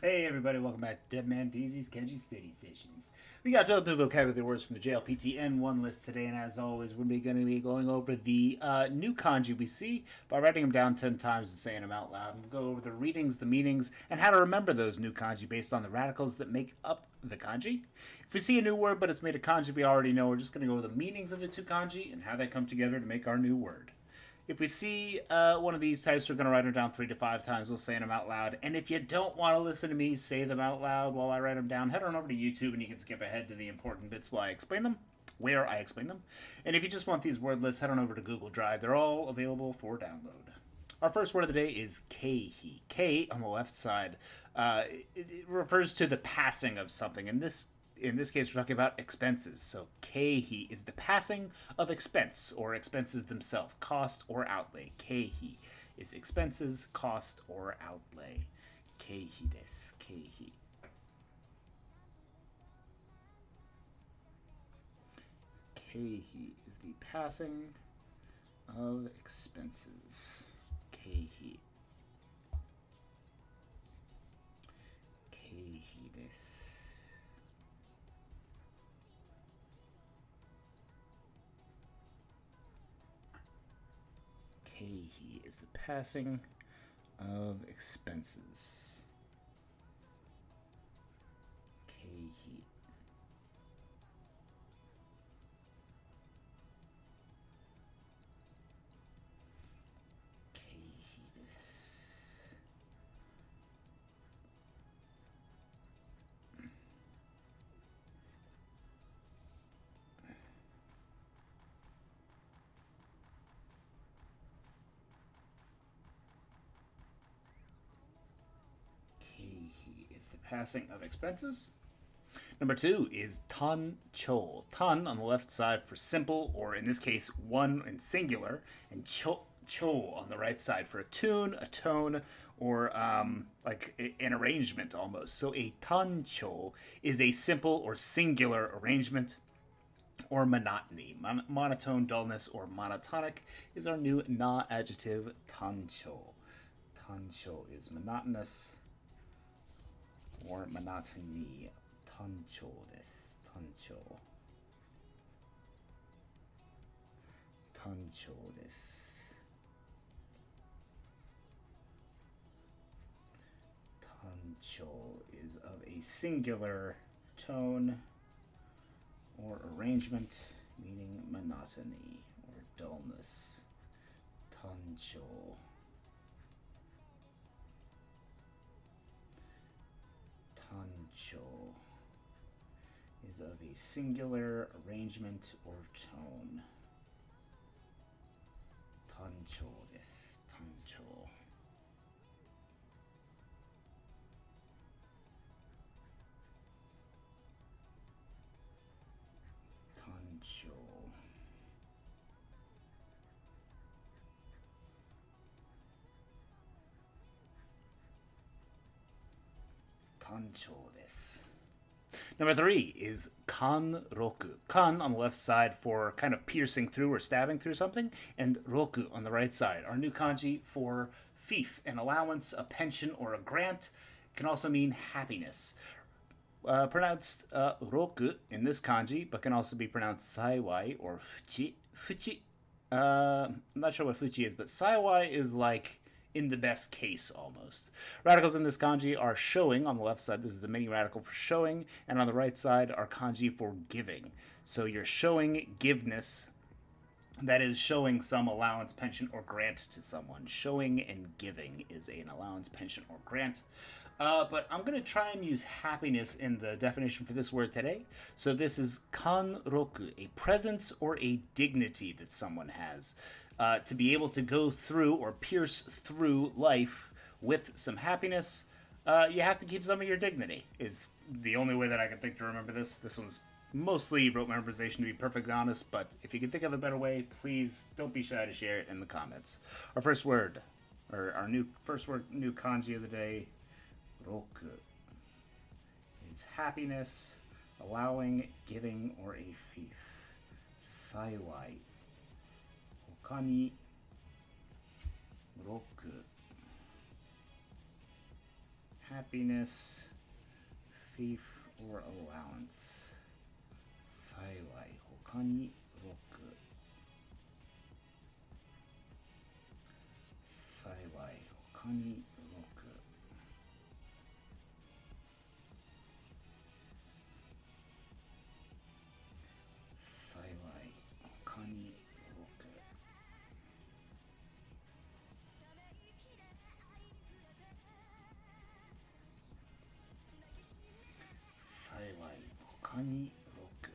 Hey everybody, welcome back to Dead Man Daisy's Kanji Steady Stations. We got 12 new vocabulary words from the JLPT N1 list today, and as always, we're going to be going over the new kanji we see by writing them down 10 times and saying them out loud. We'll go over the readings, the meanings, and how to remember those new kanji based on the radicals that make up the kanji. If we see a new word but it's made of kanji we already know, we're just going to go over the meanings of the two kanji and how they come together to make our new word. If we see one of these types, we're going to write them down 3 to 5 times. We'll say them out loud. And if you don't want to listen to me say them out loud while I write them down, head on over to YouTube and you can skip ahead to the important bits while I explain them, where I explain them. And if you just want these word lists, head on over to Google Drive. They're all available for download. Our first word of the day is keihi. Kei on the left side it refers to the passing of something. In this case, we're talking about expenses. So keihi is the passing of expense or expenses themselves, cost or outlay. Keihi is expenses, cost or outlay. Keihi desu. Keihi. Keihi is the passing of expenses. Keihi. Keihi desu. Keihi is the passing of expenses. Keihi. Keihi desu. Keihi is the passing of expenses. Number 2 is tancho. Tan on the left side for simple, or in this case, one in singular, and cho on the right side for a tune, a tone, or like an arrangement almost. So a tancho is a simple or singular arrangement or monotony. Monotone, dullness, or monotonic is our new na adjective tancho. Tancho is monotonous or monotony. Tancho desu. Tancho. Tancho desu. Tancho is of a singular tone or arrangement, meaning monotony or dullness. Tancho. Tancho is of a singular arrangement or tone. Tancho desu. Tancho. Tancho. Tancho desu. Number 3 is kanroku. Kan on the left side for kind of piercing through or stabbing through something, and roku on the right side. Our new kanji for fief, an allowance, a pension, or a grant. Can also mean happiness. Pronounced roku in this kanji, but can also be pronounced saiwai or fuchi. Fuchi. I'm not sure what fuchi is, but saiwai is like in the best case almost. Radicals in this kanji are showing on the left side. This is the mini radical for showing, and on the right side are kanji for giving. So you're showing giveness, that is showing some allowance, pension, or grant to someone. Showing and giving is an allowance, pension, or grant. But I'm going to try and use happiness in the definition for this word today. So this is kanroku, a presence or a dignity that someone has. To be able to go through or pierce through life with some happiness, you have to keep some of your dignity, is the only way that I can think to remember this. This one's mostly rote memorization, to be perfectly honest, but if you can think of a better way, please don't be shy to share it in the comments. Our first word, or our new first word, new kanji of the day, roku, is happiness, allowing, giving, or a fief. Saiwai. Hokani. Roku. happiness, fief, or allowance. 幸い他に6。幸い他に6。幸い他に6。幸い他に6。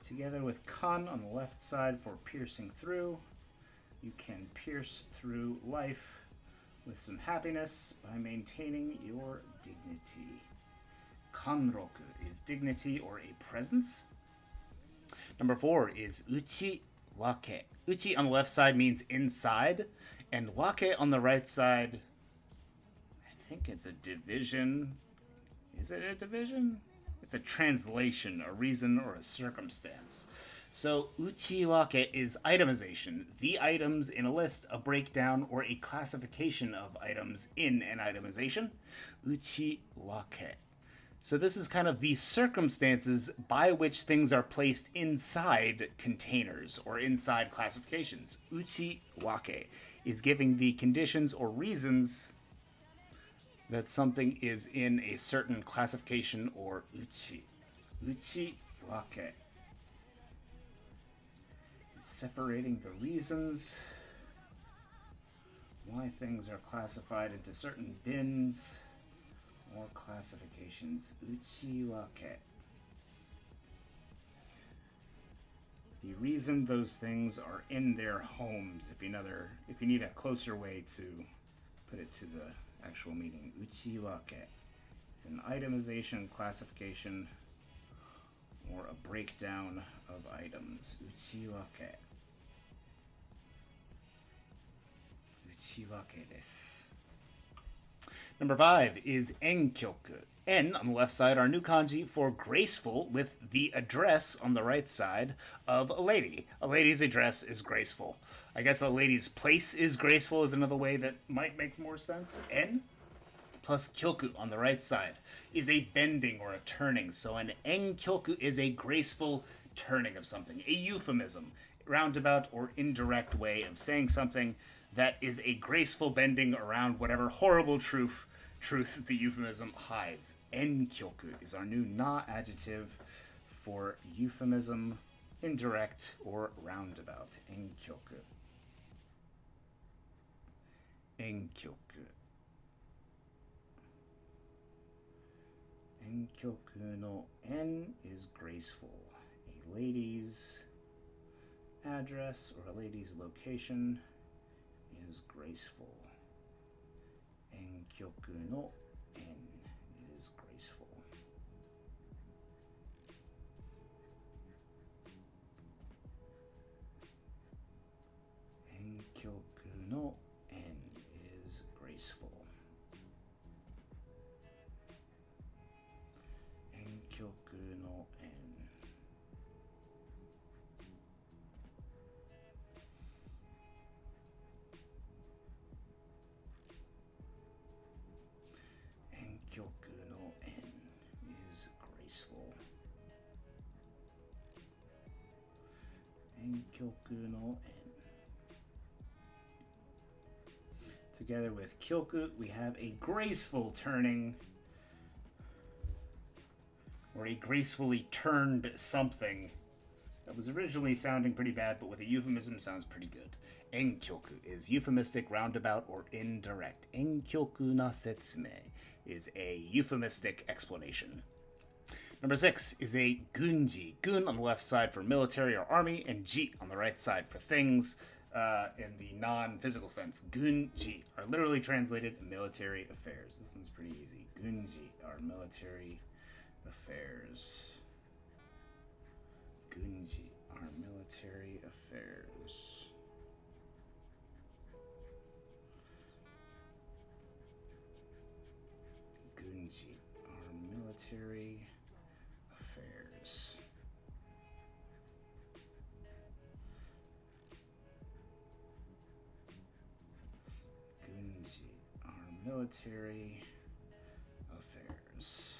Together with kan on the left side for piercing through, you can pierce through life with some happiness by maintaining your dignity. Kanroku is dignity or a presence. Number 4 is uchi wake. Uchi on the left side means inside, and wake on the right side, I think it's a division. Is it a division? It's a translation, a reason, or a circumstance. So uchiwake is itemization, the items in a list, a breakdown, or a classification of items in an itemization. Uchiwake. So this is kind of the circumstances by which things are placed inside containers or inside classifications. Uchiwake is giving the conditions or reasons that something is in a certain classification or uchi. Uchiwake. Separating the reasons why things are classified into certain bins or classifications. Uchiwake. The reason those things are in their homes, if you need a closer way to put it to the actual meaning. Uchiwake is an itemization, classification, or a breakdown of items. Uchiwake. Uchiwake desu. Number 5 is enkyoku. En on the left side are new kanji for graceful, with the address on the right side of a lady. A lady's address is graceful. I guess a lady's place is graceful is another way that might make more sense. En plus kyoku on the right side is a bending or a turning. So an enkyoku is a graceful turning of something, a euphemism, roundabout or indirect way of saying something that is a graceful bending around whatever horrible truth the euphemism hides. Enkyoku is our new na adjective for euphemism, indirect, or roundabout. Enkyoku. Enkyoku. Enkyoku no en is graceful. A lady's address or a lady's location is graceful. Enkyoku no en is graceful. Enkyoku no en is graceful. Enkyoku no en. Enkyoku no en is graceful. Enkyoku no en. Together with kyoku, we have a graceful turning, or a gracefully turned something that was originally sounding pretty bad, but with a euphemism sounds pretty good. Enkyoku is euphemistic, roundabout, or indirect. Enkyoku na setsume is a euphemistic explanation. Number 6 is a gunji. Gun on the left side for military or army, and ji on the right side for things in the non-physical sense. Gunji are literally translated military affairs. This one's pretty easy. Gunji are military affairs. Gunji are military affairs. Kanji are military affairs. military affairs.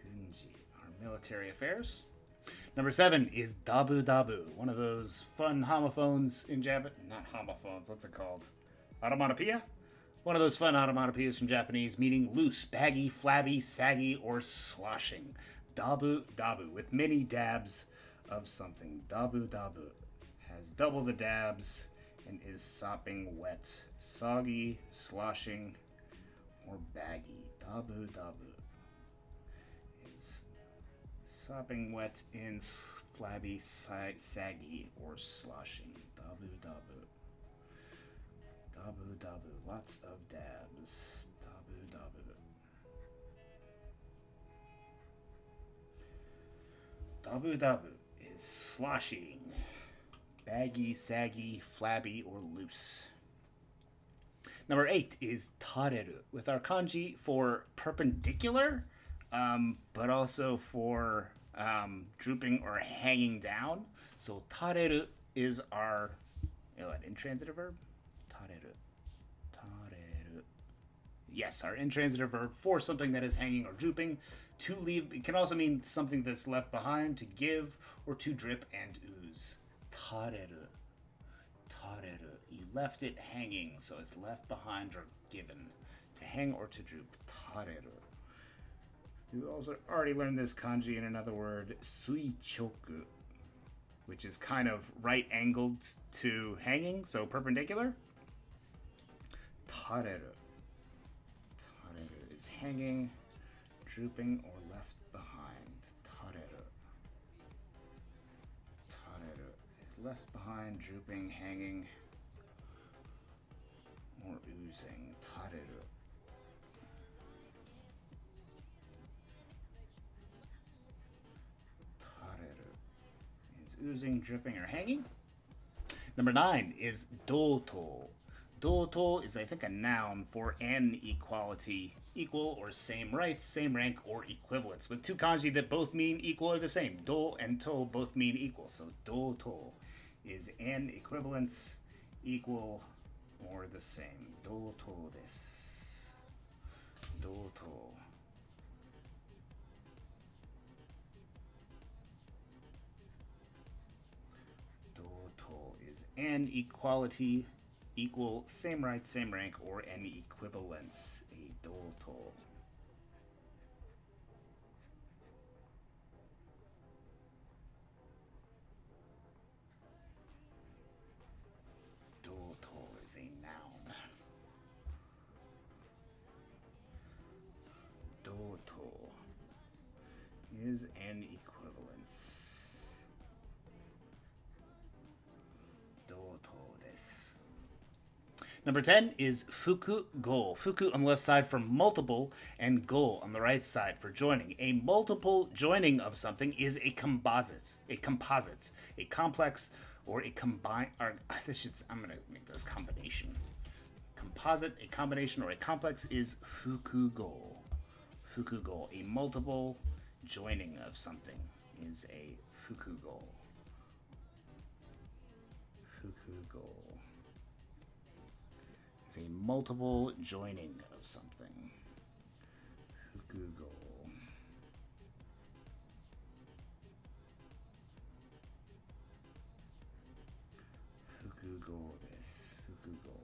Kanji, our military affairs. Number 7 is dabu dabu, one of those fun homophones in Japan. Not homophones, what's it called? Onomatopoeia? One of those fun onomatopoeias from Japanese, meaning loose, baggy, flabby, saggy, or sloshing. Dabu dabu, with many dabs of something. Dabu dabu has double the dabs and is sopping wet, soggy, sloshing, or baggy. Dabu dabu is sopping wet in flabby, saggy, or sloshing. Dabu dabu. Dabu dabu. Lots of dabs. Dabu dabu. Dabu dabu is sloshing, baggy, saggy, flabby, or loose. Number 8 is tareru, with our kanji for perpendicular, but also for drooping or hanging down. So tareru is our intransitive verb. Tareru. Tareru. Yes, our intransitive verb for something that is hanging or drooping. To leave, it can also mean something that's left behind, to give, or to drip and ooze. Tareru. Tareru. You left it hanging, so it's left behind or given. To hang or to droop. Tareru. You also already learned this kanji in another word, suichoku, which is kind of right angled to hanging, so perpendicular. Tareru. Tareru is hanging, drooping, or left behind. Tareru. Tareru is left behind, drooping, hanging, or oozing. Tareru. Tareru is oozing, dripping, or hanging. Number 9 is doto. Doto is, I think, a noun for an equality, equal or same rights, same rank, or equivalence, with two kanji that both mean equal or the same. Do and to both mean equal, so doto is an equivalence, equal, or the same. Doto desu. Doto. Doto is an equality, equal, same rights, same rank, or an equivalence. A doto. Doto is a noun. Doto is an equivalence. Doto desu. Number 10 is fuku go. Fuku on the left side for multiple, and go on the right side for joining. A multiple joining of something is a composite, a complex, or a combine. Or I'm gonna make this combination. Composite, a combination, or a complex is fukugo. Fukugo, a multiple joining of something is a fukugo. Fukugo is a multiple joining of something. Fukugo. Fukugo desu. Fukugo.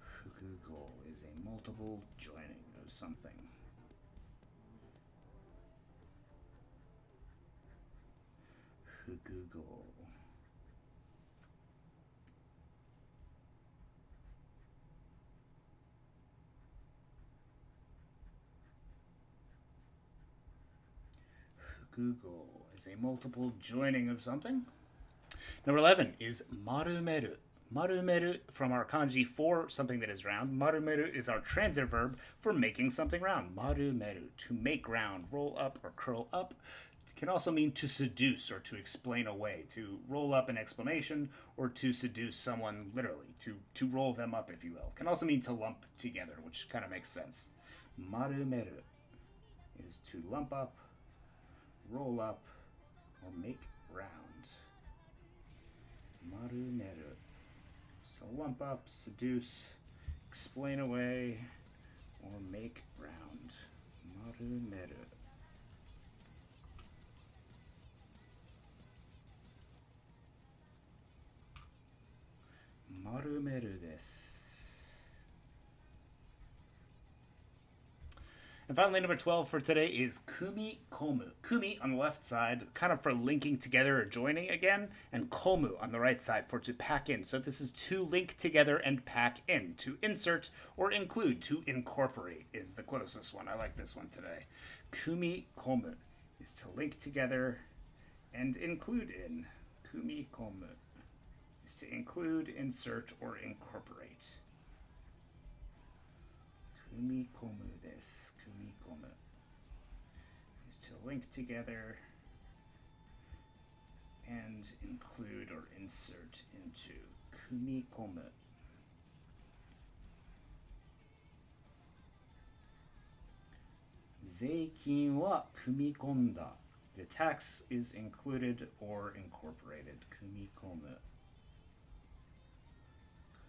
Fukugo is a multiple joining of something. Fukugo. Fukugo is a multiple joining of something. Number 11 is marumeru. Marumeru from our kanji for something that is round. Marumeru is our transitive verb for making something round. Marumeru, to make round, roll up or curl up. It can also mean to seduce or to explain away, to roll up an explanation, or to seduce someone literally, to roll them up, if you will. It can also mean to lump together, which kind of makes sense. Marumeru is to lump up roll up, or make round. Marumeru. So lump up, seduce, explain away, or make round. Marumeru. Marumeru desu. And finally, number 12 for today is kumi komu. Kumi on the left side, kind of for linking together or joining again, and komu on the right side for to pack in. So this is to link together and pack in. To insert or include, to incorporate is the closest one. I like this one today. Kumi komu is to link together and include in. Kumi komu is to include, insert, or incorporate. Kumikomu desu. Kumikomu is to link together and include or insert into. Kumikomu. Zeikin wa kumikonda. The tax is included or incorporated. Kumikomu.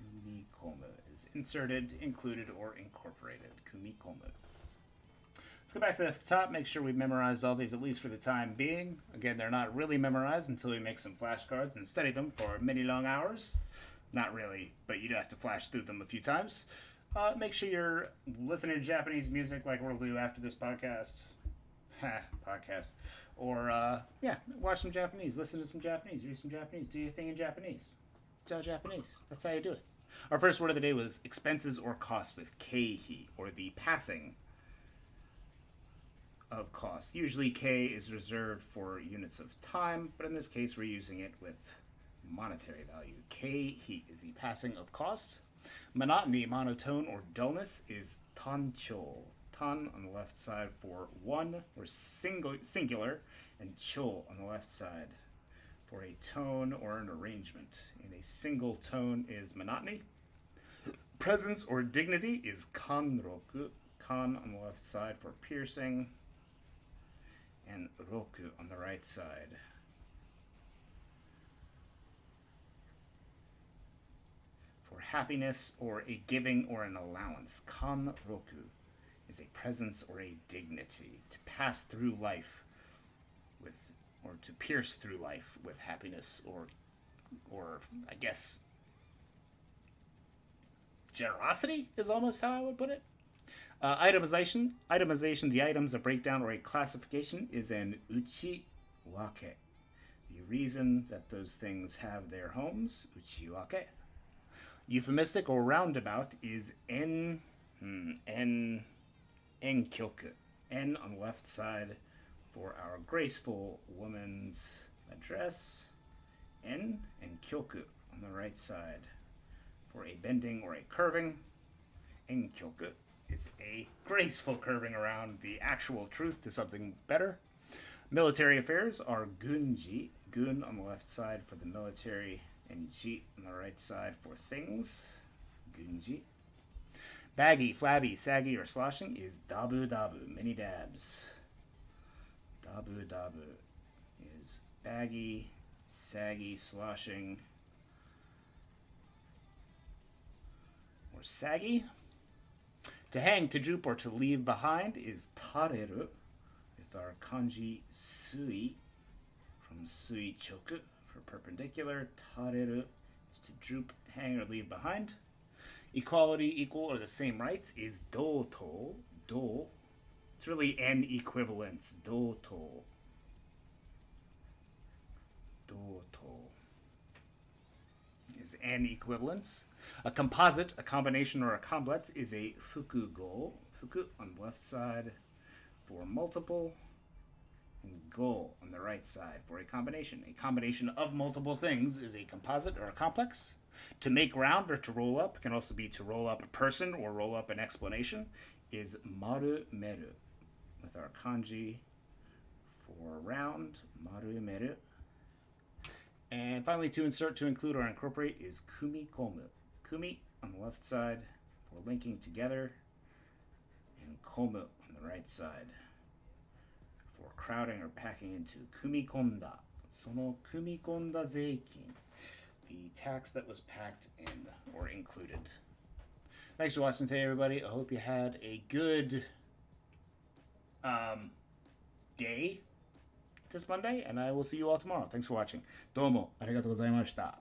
Kumikomu is inserted, included, or incorporated. Kumikomu. Let's go back to the top, make sure we've memorized all these, at least for the time being. Again, they're not really memorized until we make some flashcards and study them for many long hours. Not really, but you do have to flash through them a few times. Make sure you're listening to Japanese music like we'll do after this podcast. Podcast. Or, watch some Japanese, listen to some Japanese, read some Japanese, do your thing in Japanese. It's all Japanese. That's how you do it. Our first word of the day was expenses or cost with keihi, or the passing of cost. Usually K is reserved for units of time, but in this case we're using it with monetary value. Keihi is the passing of cost. Monotony, monotone, or dullness is tancho. Tan on the left side for one, or singular, and cho on the left side for a tone or an arrangement. In a single tone is monotony. Presence or dignity is kanroku. Kan on the left side for piercing, and roku on the right side for happiness or a giving or an allowance. Kanroku is a presence or a dignity. To pass through life with, or to pierce through life with happiness, or I guess generosity is almost how I would put it. Itemization, the items, a breakdown or a classification, is an uchiwake. The reason that those things have their homes, uchiwake. Euphemistic or roundabout is enkyoku. En on the left side for our graceful woman's address. En and kyoku on the right side for a bending or a curving. Enkyoku is a graceful curving around the actual truth to something better. Military affairs are gunji. Gun on the left side for the military, and ji on the right side for things. Gunji. Baggy, flabby, saggy, or sloshing is dabu dabu. Many dabs. Dabu dabu is baggy, saggy, sloshing, or saggy. To hang, to droop, or to leave behind is tareru, with our kanji sui from sui choku for perpendicular. Tareru is to droop, hang, or leave behind. Equality, equal, or the same rights is doto. Do. It's really an equivalence. Doto. Doto is an equivalence. A composite, a combination, or a complex is a fukugo. Fuku on the left side for multiple, and go on the right side for a combination. A combination of multiple things is a composite or a complex. To make round or to roll up, can also be to roll up a person or roll up an explanation, is maru meru, with our kanji for round, maru meru. And finally, to insert, to include, or incorporate is kumi komu. Kumi on the left side for linking together, and komu on the right side for crowding or packing into 組み込んだその組み込んだ税金 the tax that was packed in or included. Thanks for watching today, everybody. I hope you had a good day this Monday, and I will see you all tomorrow. Thanks for watching. どうもありがとうございました.